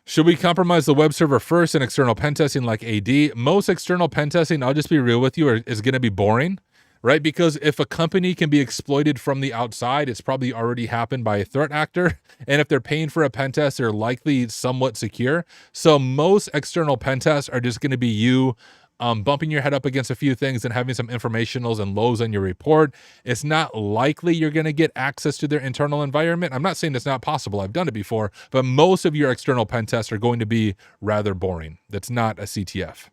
Should we compromise the web server first in external pen testing like AD? Most external pen testing, I'll just be real with you, is going to be boring, right? Because if a company can be exploited from the outside, it's probably already happened by a threat actor. And if they're paying for a pen test, they're likely somewhat secure. So most external pen tests are just going to be you bumping your head up against a few things and having some informationals and lows on your report. It's not likely you're going to get access to their internal environment. I'm not saying it's not possible. I've done it before, but most of your external pen tests are going to be rather boring. That's not a CTF.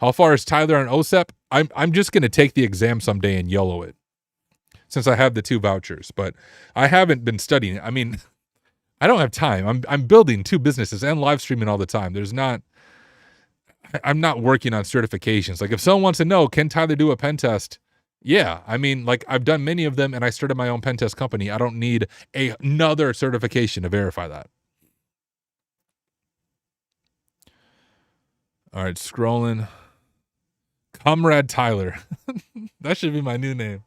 How far is Tyler on OSEP? I'm just going to take the exam someday and YOLO it, since I have the 2 vouchers, but I haven't been studying it. I mean, I don't have time. I'm building 2 businesses and live streaming all the time. I'm not working on certifications. Like if someone wants to know, can Tyler do a pen test? Yeah. I mean, like I've done many of them and I started my own pen test company. I don't need another certification to verify that. All right, scrolling. Comrade Tyler. That should be my new name.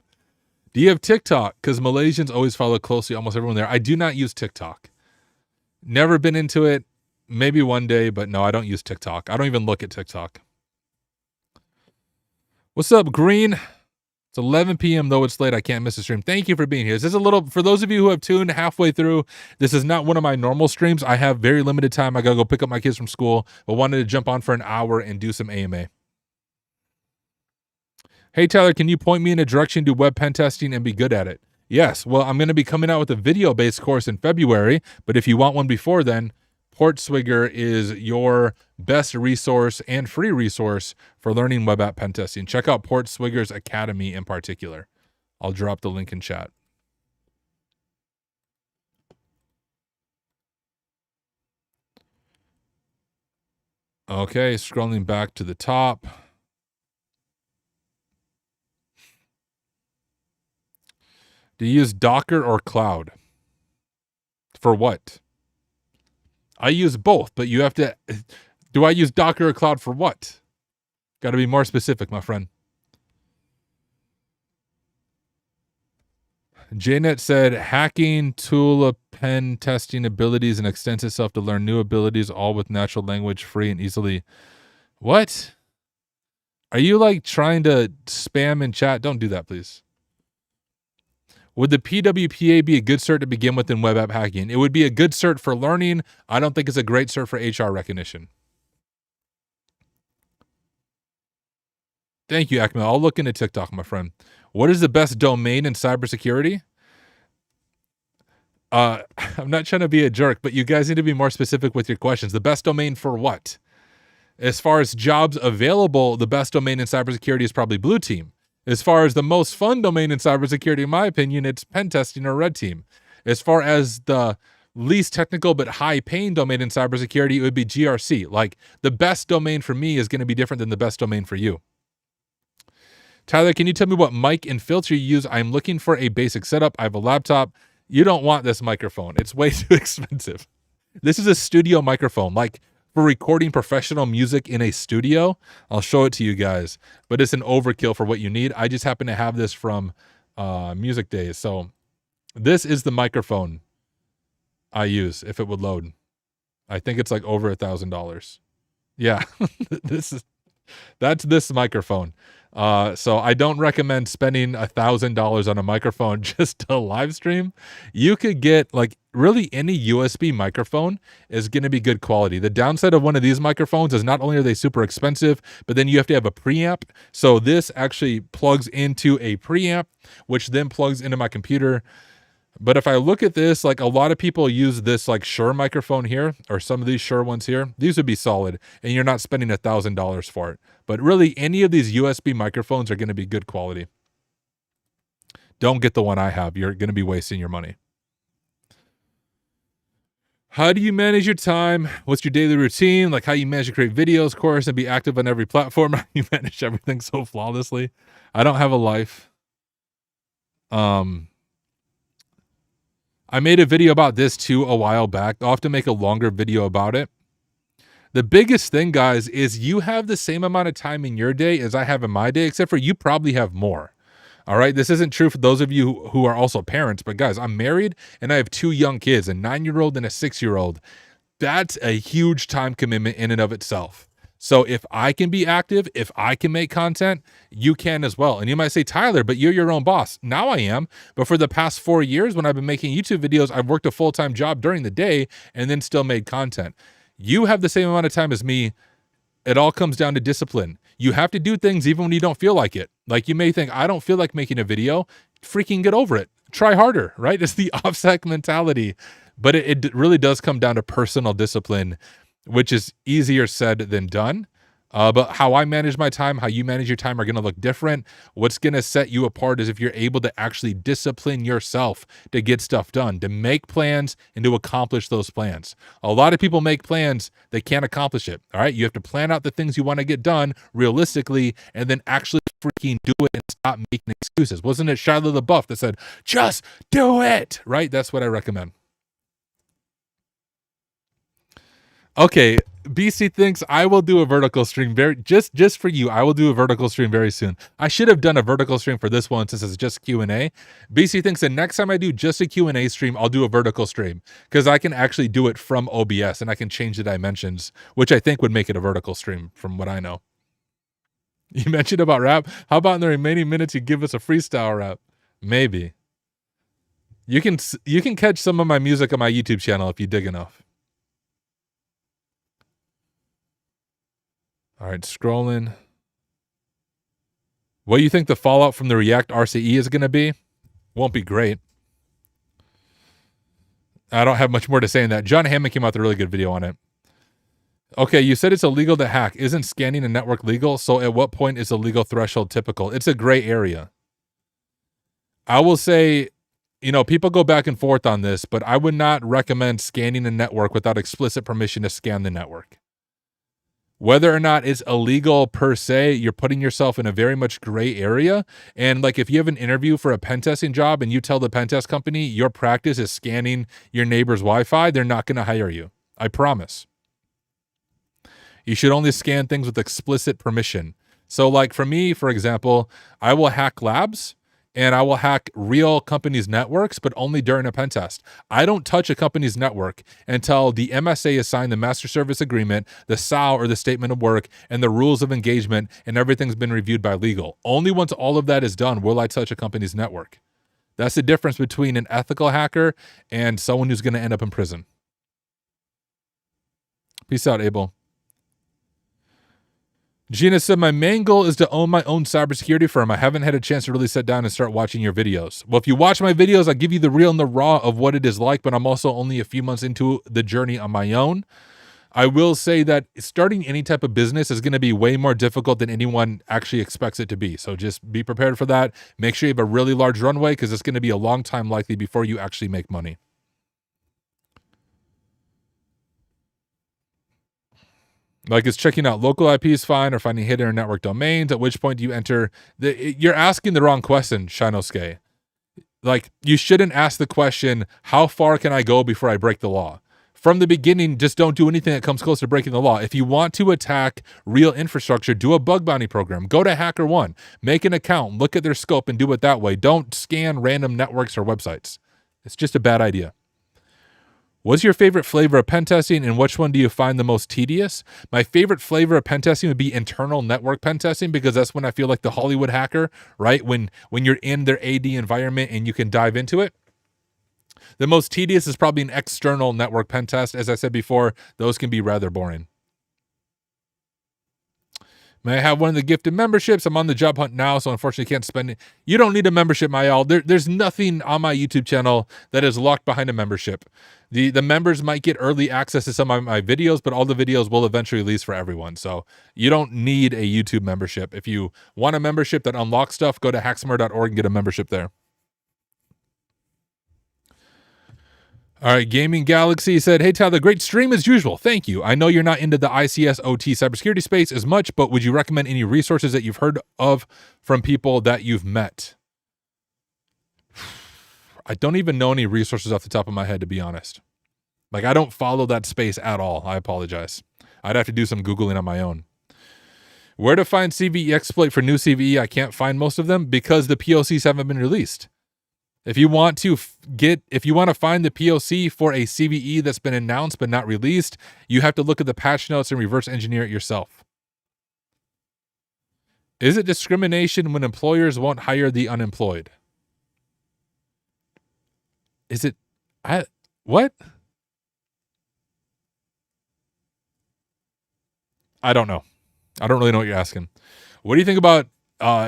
Do you have TikTok? Because Malaysians always follow closely almost everyone there. I do not use TikTok. Never been into it. Maybe one day, but no, I don't use TikTok. I don't even look at TikTok. What's up, Green? It's 11 p.m., though it's late. I can't miss a stream. Thank you for being here. This is a little, for those of you who have tuned halfway through, this is not one of my normal streams. I have very limited time. I got to go pick up my kids from school, but wanted to jump on for an hour and do some AMA. Hey, Tyler, can you point me in a direction to web pen testing and be good at it? Yes. Well, I'm going to be coming out with a video-based course in February, but if you want one before then, Portswigger is your best resource and free resource for learning web app pen testing. Check out Portswigger's Academy in particular. I'll drop the link in chat. Okay, scrolling back to the top. Do you use Docker or cloud? For what? I use both, but you have to... Do I use Docker or cloud for what? Got to be more specific, my friend. Janet said, hacking, tool, pen testing abilities, and extends itself to learn new abilities, all with natural language, free and easily. What? Are you like trying to spam in chat? Don't do that, please. Would the PWPA be a good cert to begin with in web app hacking? It would be a good cert for learning. I don't think it's a great cert for HR recognition. Thank you, Akmal. I'll look into TikTok, my friend. What is the best domain in cybersecurity? I'm not trying to be a jerk, but you guys need to be more specific with your questions. The best domain for what? As far as jobs available, the best domain in cybersecurity is probably Blue Team. As far as the most fun domain in cybersecurity, in my opinion, it's Pentesting or Red Team. As far as the least technical but high-paying domain in cybersecurity, it would be GRC. Like, the best domain for me is going to be different than the best domain for you. Tyler, can you tell me what mic and filter you use? I'm looking for a basic setup. I have a laptop. You don't want this microphone. It's way too expensive. This is a studio microphone. Like, for recording professional music in a studio, I'll show it to you guys, but it's an overkill for what you need. I just happen to have this from Music Days. So this is the microphone I use if it would load. I think it's like over $1,000. Yeah, that's this microphone. So I don't recommend spending $1,000 on a microphone just to live stream. You could get like really any USB microphone is going to be good quality. The downside of one of these microphones is not only are they super expensive, but then you have to have a preamp. So this actually plugs into a preamp, which then plugs into my computer. But if I look at this, like a lot of people use this like Shure microphone here, or some of these Shure ones here, these would be solid, and you're not spending $1,000 for it. But really, any of these USB microphones are going to be good quality. Don't get the one I have. You're going to be wasting your money. How do you manage your time? What's your daily routine? Like how you manage to create videos, of course, and be active on every platform. How you manage everything so flawlessly. I don't have a life. I made a video about this too a while back. I'll have to make a longer video about it. The biggest thing, guys, is you have the same amount of time in your day as I have in my day, except for you probably have more. All right. This isn't true for those of you who are also parents, but guys, I'm married and I have 2 young kids, a 9-year-old and a 6-year-old. That's a huge time commitment in and of itself. So if I can be active, if I can make content, you can as well. And you might say, Tyler, but you're your own boss. Now I am. But for the past 4 years, when I've been making YouTube videos, I've worked a full-time job during the day and then still made content. You have the same amount of time as me. It all comes down to discipline. You have to do things even when you don't feel like it. Like you may think, I don't feel like making a video. Freaking get over it. Try harder, right? It's the OPSEC mentality. But it really does come down to personal discipline, which is easier said than done. But how I manage my time, how you manage your time are going to look different. What's going to set you apart is if you're able to actually discipline yourself to get stuff done, to make plans and to accomplish those plans. A lot of people make plans, they can't accomplish it. All right. You have to plan out the things you want to get done realistically and then actually freaking do it and stop making excuses. Wasn't it Shia LaBeouf that said, just do it? Right. That's what I recommend. Okay, BC thinks I will do a vertical stream just for you. I will do a vertical stream very soon. I should have done a vertical stream for this one since it's just Q&A. BC thinks the next time I do just a Q&A stream, I'll do a vertical stream because I can actually do it from OBS and I can change the dimensions, which I think would make it a vertical stream from what I know. You mentioned about rap. How about in the remaining minutes you give us a freestyle rap? Maybe. You can catch some of my music on my YouTube channel if you dig enough. All right, scrolling. What do you think the fallout from the React RCE is going to be? Won't be great. I don't have much more to say in that. John Hammond came out with a really good video on it. Okay, you said it's illegal to hack. Isn't scanning a network legal? So at what point is the legal threshold typical? It's a gray area. I will say, people go back and forth on this, but I would not recommend scanning a network without explicit permission to scan the network. Whether or not it's illegal per se, you're putting yourself in a very much gray area. And like if you have an interview for a pen testing job and you tell the pen test company your practice is scanning your neighbor's Wi-Fi, they're not going to hire you. I promise. You should only scan things with explicit permission. So like for me, for example, I will hack labs and I will hack real companies' networks, but only during a pen test. I don't touch a company's network until the MSA has signed the master service agreement, the SOW or the statement of work, and the rules of engagement, and everything's been reviewed by legal. Only once all of that is done will I touch a company's network. That's the difference between an ethical hacker and someone who's going to end up in prison. Peace out, Abel. Gina said, my main goal is to own my own cybersecurity firm. I haven't had a chance to really sit down and start watching your videos. Well, if you watch my videos, I give you the real and the raw of what it is like, but I'm also only a few months into the journey on my own. I will say that starting any type of business is going to be way more difficult than anyone actually expects it to be. So just be prepared for that. Make sure you have a really large runway because it's going to be a long time likely before you actually make money. Like, is checking out local IPs fine or finding hidden or network domains? At which point do you enter you're asking the wrong question, Shinosuke. Like, you shouldn't ask the question, how far can I go before I break the law? From the beginning, just don't do anything that comes close to breaking the law. If you want to attack real infrastructure, do a bug bounty program. Go to HackerOne, make an account, look at their scope and do it that way. Don't scan random networks or websites. It's just a bad idea. What's your favorite flavor of pen testing and which one do you find the most tedious? My favorite flavor of pen testing would be internal network pen testing because that's when I feel like the Hollywood hacker, right? When you're in their AD environment and you can dive into it. The most tedious is probably an external network pen test. As I said before, those can be rather boring. May I have one of the gifted memberships? I'm on the job hunt now, so unfortunately can't spend it. You don't need a membership, my y'all. There's nothing on my YouTube channel that is locked behind a membership. The members might get early access to some of my videos, but all the videos will eventually release for everyone. So you don't need a YouTube membership. If you want a membership that unlocks stuff, go to hacksmart.org and get a membership there. All right, Gaming Galaxy said, hey, Tyler, great stream as usual. Thank you. I know you're not into the ICS OT cybersecurity space as much, but would you recommend any resources that you've heard of from people that you've met? I don't even know any resources off the top of my head, to be honest. Like, I don't follow that space at all. I apologize. I'd have to do some Googling on my own. Where to find CVE exploit for new CVE? I can't find most of them because the POCs haven't been released. If you want to find the POC for a CVE that's been announced but not released, you have to look at the patch notes and reverse engineer it yourself. Is it discrimination when employers won't hire the unemployed? Is it... what? I don't know. I don't really know what you're asking. What do you think about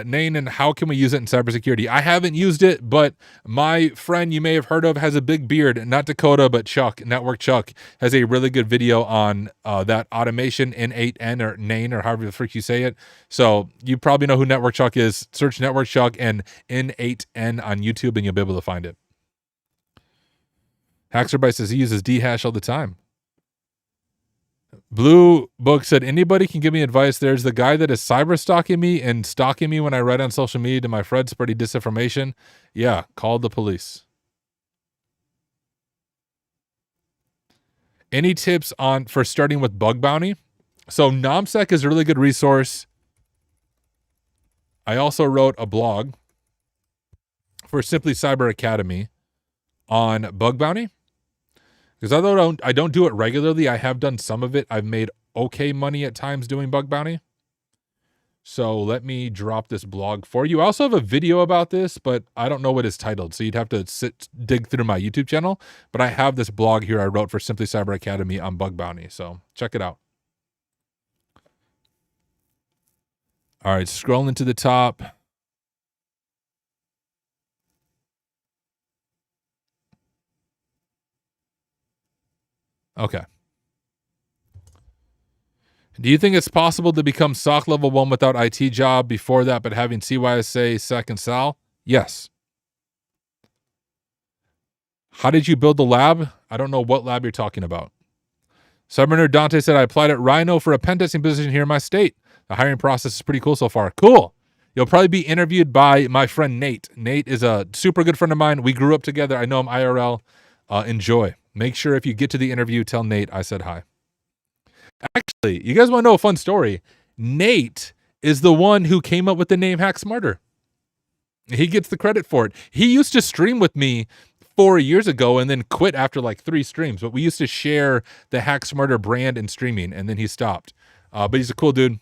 Nain, and how can we use it in cybersecurity? I haven't used it, but my friend you may have heard of has a big beard, not Dakota, but Chuck, Network Chuck, has a really good video on that automation N8N or Nain or however the frick you say it. So you probably know who Network Chuck is. Search Network Chuck and N8N on YouTube and you'll be able to find it. Hackserbyte says he uses dhash all the time. Blue Book said, anybody can give me advice. There's the guy that is cyber stalking me and stalking me when I write on social media to my friends spreading disinformation. Yeah, call the police. Any tips for starting with bug bounty? So NomSec is a really good resource. I also wrote a blog for Simply Cyber Academy on bug bounty. Because although I don't do it regularly, I have done some of it. I've made okay money at times doing bug bounty. So let me drop this blog for you. I also have a video about this, but I don't know what it's titled. So you'd have to dig through my YouTube channel. But I have this blog here I wrote for Simply Cyber Academy on bug bounty. So check it out. All right, scrolling to the top. Okay. Do you think it's possible to become SOC level 1 without IT job before that, but having CYSA, SEC, and SAL? Yes. How did you build the lab? I don't know what lab you're talking about. Cyber Dante said, I applied at Rhino for a pentesting position here in my state. The hiring process is pretty cool so far. Cool. You'll probably be interviewed by my friend Nate. Nate is a super good friend of mine. We grew up together. I know him IRL. Enjoy. Make sure if you get to the interview, tell Nate I said hi. Actually, you guys want to know a fun story? Nate is the one who came up with the name Hack Smarter. He gets the credit for it. He used to stream with me 4 years ago and then quit after like 3 streams. But we used to share the Hack Smarter brand and streaming, and then he stopped. But he's a cool dude.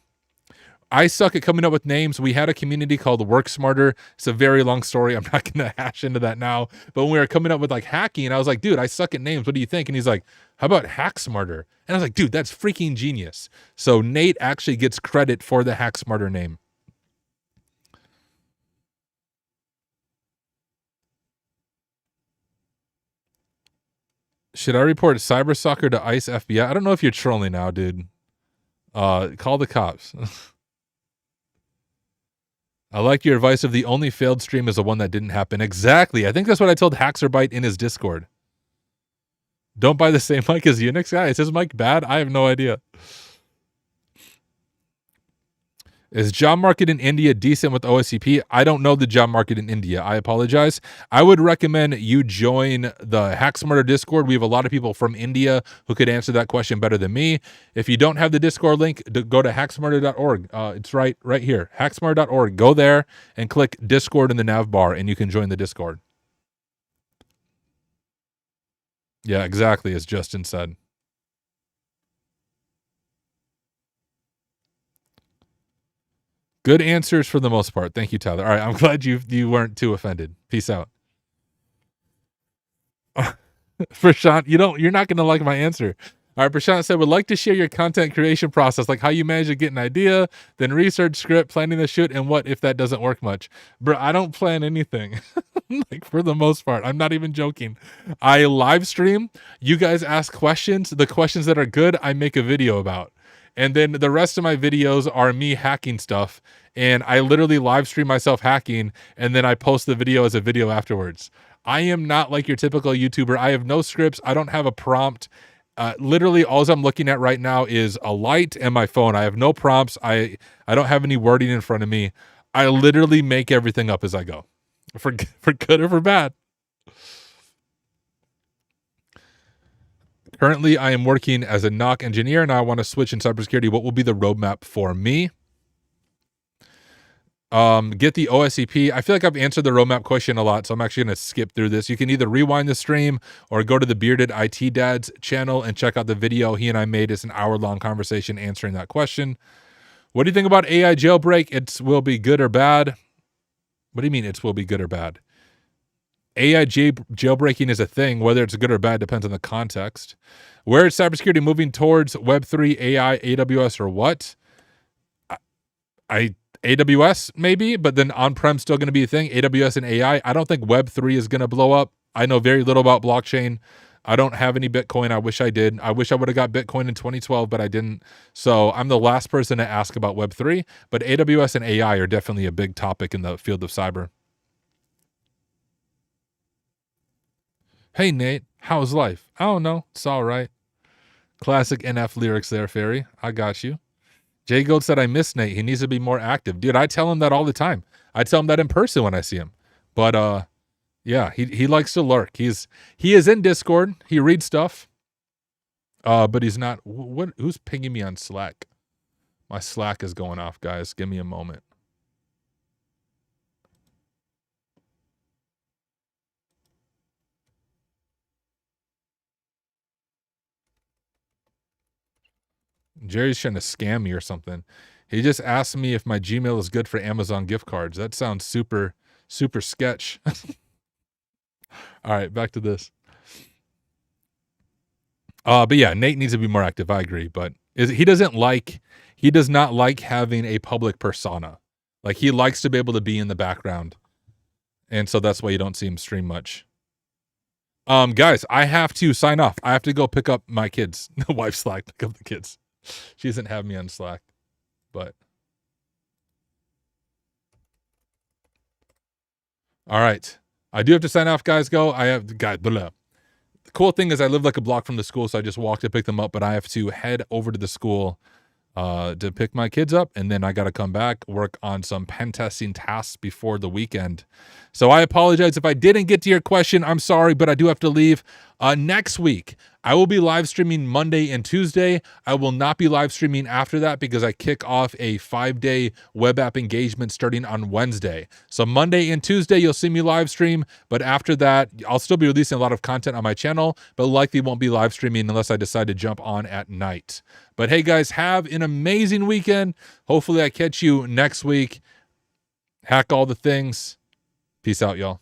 I suck at coming up with names. We had a community called Work Smarter. It's a very long story. I'm not going to hash into that now. But when we were coming up with like hacking, I was like, dude, I suck at names. What do you think? And he's like, how about Hack Smarter? And I was like, dude, that's freaking genius. So Nate actually gets credit for the Hack Smarter name. Should I report Cybersoccer to ICE FBI? I don't know if you're trolling now, dude. Call the cops. I like your advice of the only failed stream is the one that didn't happen. Exactly. I think that's what I told Hackserbyte in his Discord. Don't buy the same mic as Unix guy. Is his mic bad? I have no idea. Is job market in India decent with OSCP? I don't know the job market in India. I apologize. I would recommend you join the HackSmarter Discord. We have a lot of people from India who could answer that question better than me. If you don't have the Discord link, go to hacksmarter.org. It's right here, hacksmarter.org. Go there and click Discord in the nav bar, and you can join the Discord. Yeah, exactly, as Justin said. Good answers for the most part. Thank you, Tyler. All right, I'm glad you weren't too offended. Peace out. Prashant, you're not going to like my answer. All right, Prashant said, would like to share your content creation process, like how you manage to get an idea, then research, script, planning the shoot, and what if that doesn't work much. Bro, I don't plan anything. Like, for the most part, I'm not even joking. I live stream. You guys ask questions. The questions that are good, I make a video about. And then the rest of my videos are me hacking stuff. And I literally live stream myself hacking, and then I post the video as a video afterwards. I am not like your typical YouTuber. I have no scripts. I don't have a prompt. Literally, all I'm looking at right now is a light and my phone. I have no prompts. I don't have any wording in front of me. I literally make everything up as I go, for good or for bad. Currently, I am working as a NOC engineer, and I want to switch in cybersecurity. What will be the roadmap for me? Get the OSCP. I feel like I've answered the roadmap question a lot, so I'm actually going to skip through this. You can either rewind the stream or go to the Bearded IT Dad's channel and check out the video he and I made. It's an hour-long conversation answering that question. What do you think about AI jailbreak? It will be good or bad? What do you mean it will be good or bad? AI jailbreaking is a thing. Whether it's good or bad depends on the context. Where is cybersecurity moving towards? Web3, AI, AWS, or what? AWS maybe, but then on-prem still going to be a thing. AWS and AI. I don't think Web3 is going to blow up. I know very little about blockchain. I don't have any Bitcoin. I wish I did. I wish I would have got Bitcoin in 2012, but I didn't. So I'm the last person to ask about Web3, but AWS and AI are definitely a big topic in the field of cyber. Hey, Nate, how's life? I don't know. It's all right. Classic NF lyrics there, Fairy. I got you. Jay Gold said, I miss Nate. He needs to be more active. Dude, I tell him that all the time. I tell him that in person when I see him. But yeah, he likes to lurk. He is in Discord. He reads stuff. But he's not. Who's pinging me on Slack? My Slack is going off, guys. Give me a moment. Jerry's trying to scam me or something. He just asked me if my Gmail is good for Amazon gift cards. That sounds super, super sketch. All right, back to this. But yeah, Nate needs to be more active. I agree, but he does not like having a public persona. Like he likes to be able to be in the background, and so that's why you don't see him stream much. Guys, I have to sign off. I have to go pick up my kids. The wife's Slack, pick up the kids. She doesn't have me on Slack, but all right. I do have to sign off, guys. Go. I have guys. The cool thing is I live like a block from the school, so I just walk to pick them up. But I have to head over to the school to pick my kids up, and then I got to come back, work on some pen testing tasks before the weekend. So I apologize if I didn't get to your question. I'm sorry, but I do have to leave. Next week, I will be live streaming Monday and Tuesday. I will not be live streaming after that because I kick off a 5-day web app engagement starting on Wednesday. So Monday and Tuesday, you'll see me live stream. But after that, I'll still be releasing a lot of content on my channel, but likely won't be live streaming unless I decide to jump on at night. But hey, guys, have an amazing weekend. Hopefully I catch you next week. Hack all the things. Peace out, y'all.